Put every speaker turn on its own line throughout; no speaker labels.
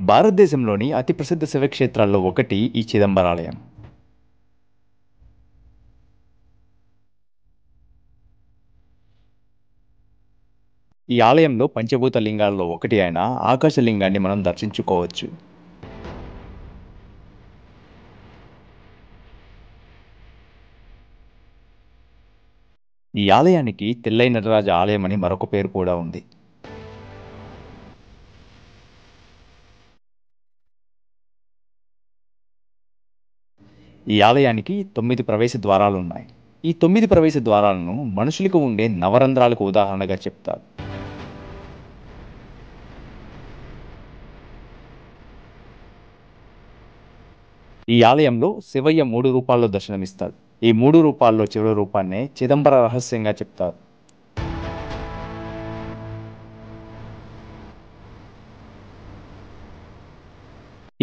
భారతదేశంలోని అతి ప్రసిద్ధ శివక్షేత్రాల్లో ఒకటి ఈ చిదంబరాలయం. ఈ ఆలయంలో పంచభూత లింగాల్లో ఒకటి అయిన ఆకాశలింగాన్ని మనం దర్శించుకోవచ్చు. ఈ ఆలయానికి తెల్లై నటరాజ ఆలయం అని మరొక పేరు కూడా ఉంది. ఈ ఆలయానికి 9 ప్రవేశ ద్వారాలున్నాయి. ఈ 9 ప్రవేశ ద్వారాలను మనుషులకు ఉండే నవరంధ్రాలకు ఉదాహరణగా చెప్తారు. ఈ ఆలయంలో శివయ్య 3 రూపాల్లో దర్శనమిస్తాడు. ఈ 3 రూపాల్లో చివరి రూపాన్నే చిదంబర రహస్యంగా చెప్తారు.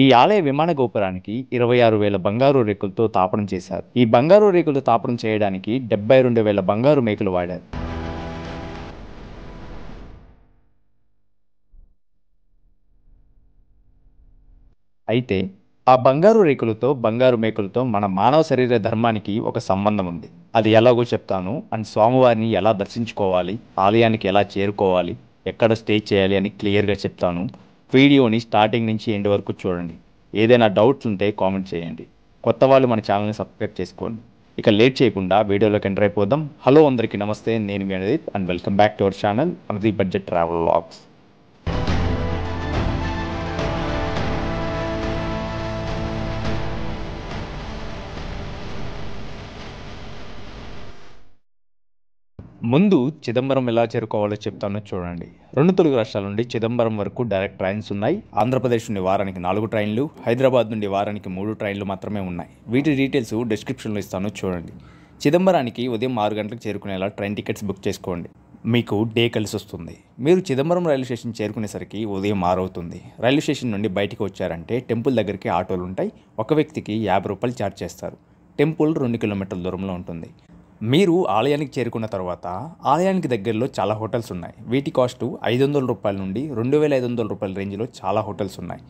ఈ ఆలయ విమాన గోపురానికి 26,000 బంగారు రేకులతో తాపడం చేశారు. ఈ బంగారు రేకులతో తాపడం చేయడానికి 72,000 బంగారు మేకులు వాడారు. అయితే ఆ బంగారు రేకులతో బంగారు మేకులతో మన మానవ శరీర ధర్మానికి ఒక సంబంధం ఉంది. అది ఎలాగో చెప్తాను. అండ్ స్వామివారిని ఎలా దర్శించుకోవాలి, ఆలయానికి ఎలా చేరుకోవాలి, ఎక్కడ స్టే చేయాలి అని క్లియర్గా చెప్తాను. వీడియోని స్టార్టింగ్ నుంచి ఎండ్ వరకు చూడండి. ఏదైనా డౌట్స్ ఉంటే కామెంట్ చేయండి. కొత్త వాళ్ళు మన ఛానల్ని సబ్స్క్రైబ్ చేసుకోండి. ఇక లేట్ చేయకుండా వీడియోలోకి ఎంటర్ అయిపోదాం. హలో అందరికీ నమస్తే, నేను మీ Anidit and welcome back to our channel Anadi budget travel vlogs. ముందు చిదంబరం ఎలా చేరుకోవాలో చెప్తానో చూడండి. 2 తెలుగు రాష్ట్రాల నుండి చిదంబరం వరకు డైరెక్ట్ ట్రైన్స్ ఉన్నాయి. ఆంధ్రప్రదేశ్ నుండి వారానికి 4 ట్రైన్లు, హైదరాబాద్ నుండి వారానికి 3 ట్రైన్లు మాత్రమే ఉన్నాయి. వీటి డీటెయిల్స్ డిస్క్రిప్షన్లో ఇస్తాను చూడండి. చిదంబరానికి ఉదయం 6 గంటలకు చేరుకునేలా ట్రైన్ టికెట్స్ బుక్ చేసుకోండి. మీకు డే కలిసి వస్తుంది. మీరు చిదంబరం రైల్వే స్టేషన్ చేరుకునేసరికి ఉదయం 6 అవుతుంది. రైల్వే స్టేషన్ నుండి బయటికి వచ్చారంటే టెంపుల్ దగ్గరికి ఆటోలు ఉంటాయి. ఒక వ్యక్తికి 50 రూపాయలు ఛార్జ్ చేస్తారు. టెంపుల్ 2 కిలోమీటర్ల దూరంలో ఉంటుంది. మీరు ఆలయానికి చేరుకున్న తర్వాత ఆలయానికి దగ్గరలో చాలా హోటల్స్ ఉన్నాయి. వీటి కాస్ట్ 500 రూపాయల నుండి 2,500 రూపాయల రేంజ్లో చాలా హోటల్స్ ఉన్నాయి.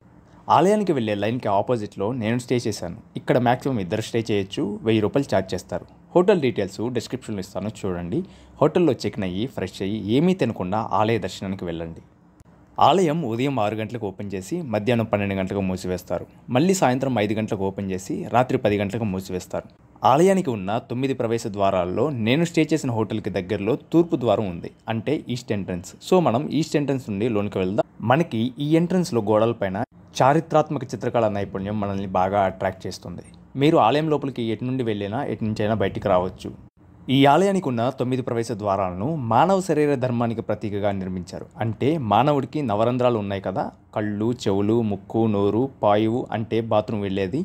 ఆలయానికి వెళ్ళే లైన్కి ఆపోజిట్లో నేను స్టే చేశాను. ఇక్కడ మ్యాక్సిమం 2 స్టే చేయొచ్చు. 1000 రూపాయలు ఛార్జ్ చేస్తారు. హోటల్ డీటెయిల్స్ డిస్క్రిప్షన్లో ఇస్తాను చూడండి. హోటల్లో చెక్ అయ్యి ఫ్రెష్ అయ్యి ఏమీ తినకుండా ఆలయ దర్శనానికి వెళ్ళండి. ఆలయం ఉదయం 6 గంటలకు ఓపెన్ చేసి మధ్యాహ్నం 12 గంటలకు మూసివేస్తారు. మళ్ళీ సాయంత్రం 5 గంటలకు ఓపెన్ చేసి రాత్రి 10 గంటలకు మూసివేస్తారు. ఆలయానికి ఉన్న 9 ప్రవేశ ద్వారాల్లో నేను స్టే చేసిన హోటల్కి దగ్గరలో తూర్పు ద్వారం ఉంది, అంటే ఈస్ట్ ఎంట్రన్స్. సో మనం ఈస్ట్ ఎంట్రన్స్ నుండి లోనికి వెళ్దాం. మనకి ఈ ఎంట్రన్స్లో గోడలపైన చారిత్రాత్మక చిత్రకళా నైపుణ్యం మనల్ని బాగా అట్రాక్ట్ చేస్తుంది. మీరు ఆలయం లోపలికి ఎటు నుండి వెళ్ళినా ఎటు నుంచైనా బయటికి రావచ్చు. ఈ ఆలయానికి ఉన్న 9 ప్రవేశ ద్వారాలను మానవ శరీర ధర్మానికి ప్రతీకగా నిర్మించారు. అంటే మానవుడికి నవరంధ్రాలు ఉన్నాయి కదా, కళ్ళు, చెవులు, ముక్కు, నోరు, పాయువు అంటే బాత్రూమ్ వెళ్ళేది,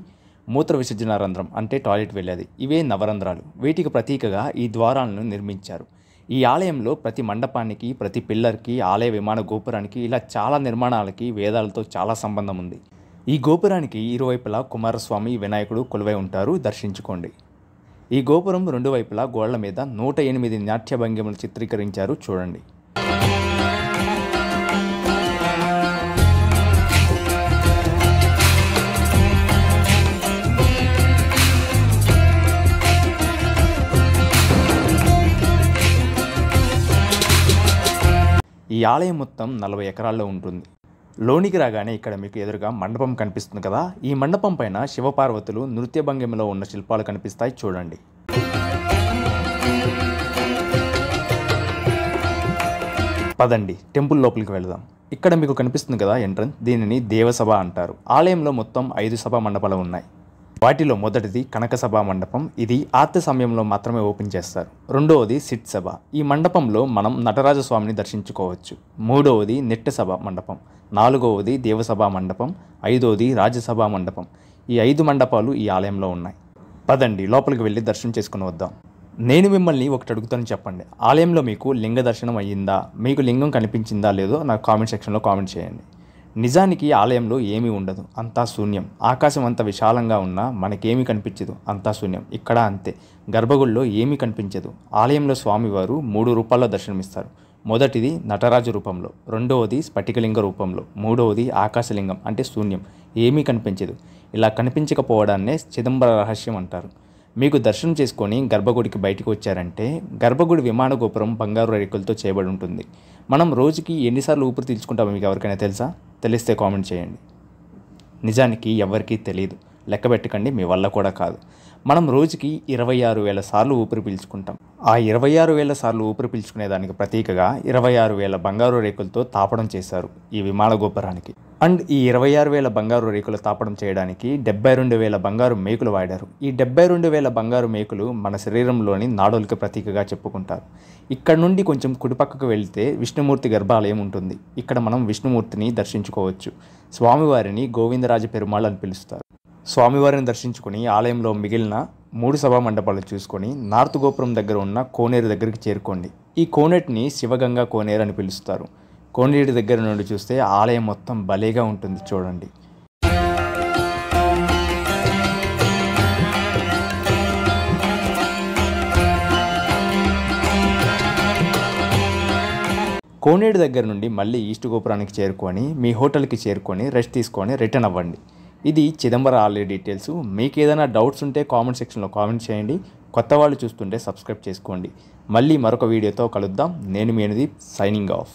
మూత్ర విసర్జన రంధ్రం అంటే టాయిలెట్ వెళ్ళేది, ఇవే నవరంధ్రాలు. వీటికి ప్రతీకగా ఈ ద్వారాలను నిర్మించారు. ఈ ఆలయంలో ప్రతి మండపానికి, ప్రతి పిల్లర్కి, ఆలయ విమాన గోపురానికి ఇలా చాలా నిర్మాణాలకి వేదాలతో చాలా సంబంధం ఉంది. ఈ గోపురానికి ఇరువైపులా కుమారస్వామి, వినాయకుడు కొలువై ఉంటారు. దర్శించుకోండి. ఈ గోపురం 2 వైపులా గోడల మీద 108 నాట్య భంగిమలు చిత్రీకరించారు చూడండి. ఈ ఆలయం మొత్తం 40 ఎకరాల్లో ఉంటుంది. లోనికి రాగానే ఇక్కడ మీకు ఎదురుగా మండపం కనిపిస్తుంది కదా, ఈ మండపం పైన శివపార్వతులు నృత్య భంగిమలో ఉన్న శిల్పాలు కనిపిస్తాయి చూడండి. పదండి టెంపుల్ లోపలికి వెళదాం. ఇక్కడ మీకు కనిపిస్తుంది కదా ఎంట్రన్స్, దీనిని దేవసభ అంటారు. ఆలయంలో మొత్తం 5 సభా మండపాలు ఉన్నాయి. వాటిలో మొదటిది కనక సభా మండపం. ఇది ఆర్తి సమయంలో మాత్రమే ఓపెన్ చేస్తారు. రెండవది సిట్ సభ. ఈ మండపంలో మనం నటరాజస్వామిని దర్శించుకోవచ్చు. మూడవది నిట్ట సభ మండపం. నాలుగవది దేవసభా మండపం. ఐదవది రాజసభా మండపం. ఈ 5 మండపాలు ఈ ఆలయంలో ఉన్నాయి. పదండి లోపలికి వెళ్ళి దర్శనం చేసుకుని వద్దాం. నేను మిమ్మల్ని ఒకటి అడుగుతాను, చెప్పండి. ఆలయంలో మీకు లింగ దర్శనం అయ్యిందా? మీకు లింగం కనిపించిందా లేదో నాకు కామెంట్ సెక్షన్లో కామెంట్ చేయండి. నిజానికి ఆలయంలో ఏమీ ఉండదు, అంతా శూన్యం. ఆకాశం అంత విశాలంగా ఉన్నా మనకేమీ కనిపించదు, అంతా శూన్యం. ఇక్కడ అంతే, గర్భగుడిలో ఏమీ కనిపించదు. ఆలయంలో స్వామివారు 3 రూపాల్లో దర్శనమిస్తారు. మొదటిది నటరాజు రూపంలో, రెండవది స్ఫటికలింగ రూపంలో, మూడవది ఆకాశలింగం అంటే శూన్యం, ఏమీ కనిపించదు. ఇలా కనిపించకపోవడాన్నే చిదంబర రహస్యం అంటారు. మీకు దర్శనం చేసుకొని గర్భగుడికి బయటికి వచ్చారంటే గర్భగుడి విమాన గోపురం బంగారు రేకులతో చేయబడి ఉంటుంది. మనం రోజుకి ఎన్నిసార్లు ఊపిరి పీల్చుకుంటామో మీకు ఎవరికైనా తెలుసా? తెలిస్తే కామెంట్ చేయండి. నిజానికి ఎవరికీ తెలియదు, లెక్క పెట్టకండి, మీ వల్ల కూడా కాదు. మనం రోజుకి 26,000 సార్లు ఊపిరి పీల్చుకుంటాం. ఆ 26,000 సార్లు ఊపిరి పీల్చుకునేదానికి ప్రతీకగా 26,000 బంగారు రేకులతో తాపడం చేశారు ఈ విమాన గోపురానికి. అండ్ ఈ 26,000 బంగారు రేకులు తాపడం చేయడానికి 72,000 బంగారు మేకులు వాడారు. ఈ 72,000 బంగారు మేకులు మన శరీరంలోని నాడులకు ప్రతీకగా చెప్పుకుంటారు. ఇక్కడ నుండి కొంచెం కుడిపక్కకు వెళ్తే విష్ణుమూర్తి గర్భాలయం ఉంటుంది. ఇక్కడ మనం విష్ణుమూర్తిని దర్శించుకోవచ్చు. స్వామివారిని గోవిందరాజ పెరుమాళ్ అని పిలుస్తారు. స్వామివారిని దర్శించుకుని ఆలయంలో మిగిలిన 3 సభా మండపాలు చూసుకొని నార్త్ గోపురం దగ్గర ఉన్న కోనేరు దగ్గరికి చేరుకోండి. ఈ కోనేటిని శివగంగా కోనేరు అని పిలుస్తారు. కోనేరు దగ్గర నుండి చూస్తే ఆలయం మొత్తం భలేగా ఉంటుంది, చూడండి. కోనేరు దగ్గర నుండి మళ్ళీ ఈస్ట్ గోపురానికి చేరుకొని మీ హోటల్కి చేరుకొని రెస్ట్ తీసుకొని రిటర్న్ అవ్వండి. ఇది చిదంబర ఆలయ డీటెయిల్స్. మీకు ఏదైనా డౌట్స్ ఉంటే కామెంట్ సెక్షన్లో కామెంట్ చేయండి. కొత్త వాళ్ళు చూస్తుంటే సబ్స్క్రైబ్ చేసుకోండి. మళ్ళీ మరొక వీడియోతో కలుద్దాం. నేను మీ అనుదీప్, సైనింగ్ ఆఫ్.